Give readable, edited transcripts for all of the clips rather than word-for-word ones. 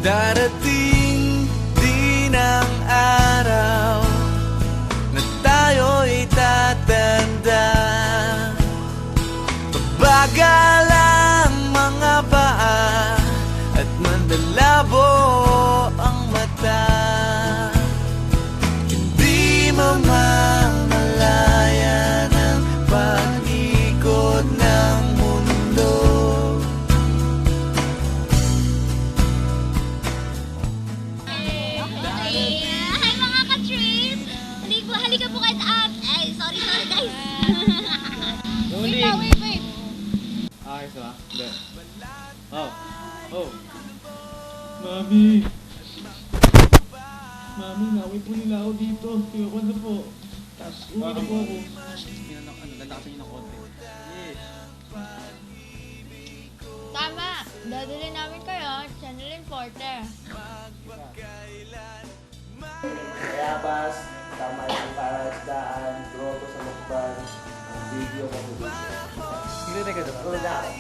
Darating din ang araw na tayo'y tatanda. Bagal ang mga paa at mandalabo ang mata. Hindi mamamalayan ang pag-ikot ng mundo. Hi mga ka-trip! Halika po kayo sa ay, sorry guys! Wait. Ayos ba? Hindi. Oh. Mami! Mami, naway po nila ako dito. Ayoko na po. Tapos uwi na po ako. Lalakasan niyo ng konti. Yes. Tama! Dadalhin namin kayo, Channeling Porter. Tayabas, tama yung parasdaan, grotto sa mukbang, ang video ko dito. Hindi na ka doon. Wala ako.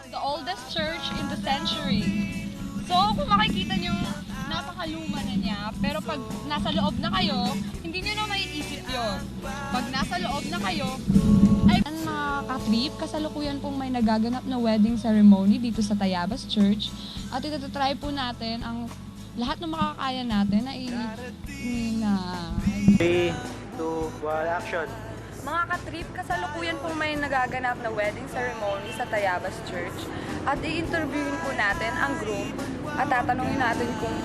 The oldest church in the century. So, kung makikita nyo, napakaluma na niya. Pero pag nasa loob na kayo, hindi nyo na maiisip yun. Pag nasa loob na kayo, ay mga ka-trip, kasalukuyan pong may nagaganap na wedding ceremony dito sa Tayabas Church. At itatry po natin ang lahat ng makakaya natin na 3, 2, 1, action! Mga ka-trip, kasalukuyan pong may nagaganap na wedding ceremony sa Tayabas Church. At i-interviewin po natin ang groom at tatanungin natin kung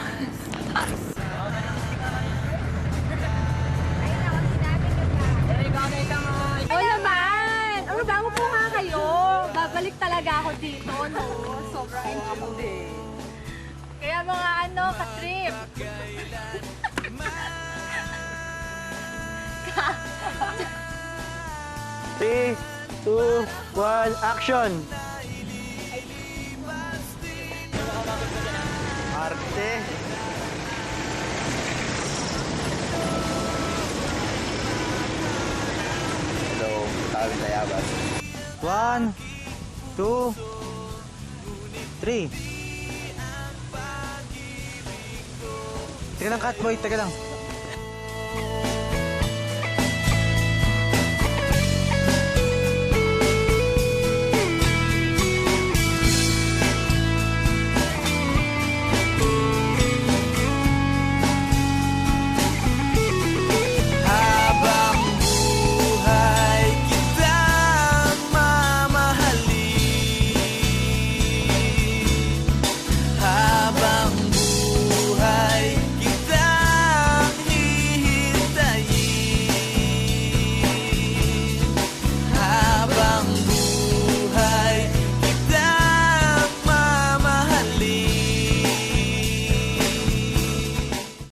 O naman! Ang bago po nga kayo. Babalik talaga ako dito, no? Sobrang hindi. Kaya mga ka-trip. 3, 2, 1, action! Arte! Hello, kami Tayabas. 1, 2, 3. Teka lang, Catboy, teka lang.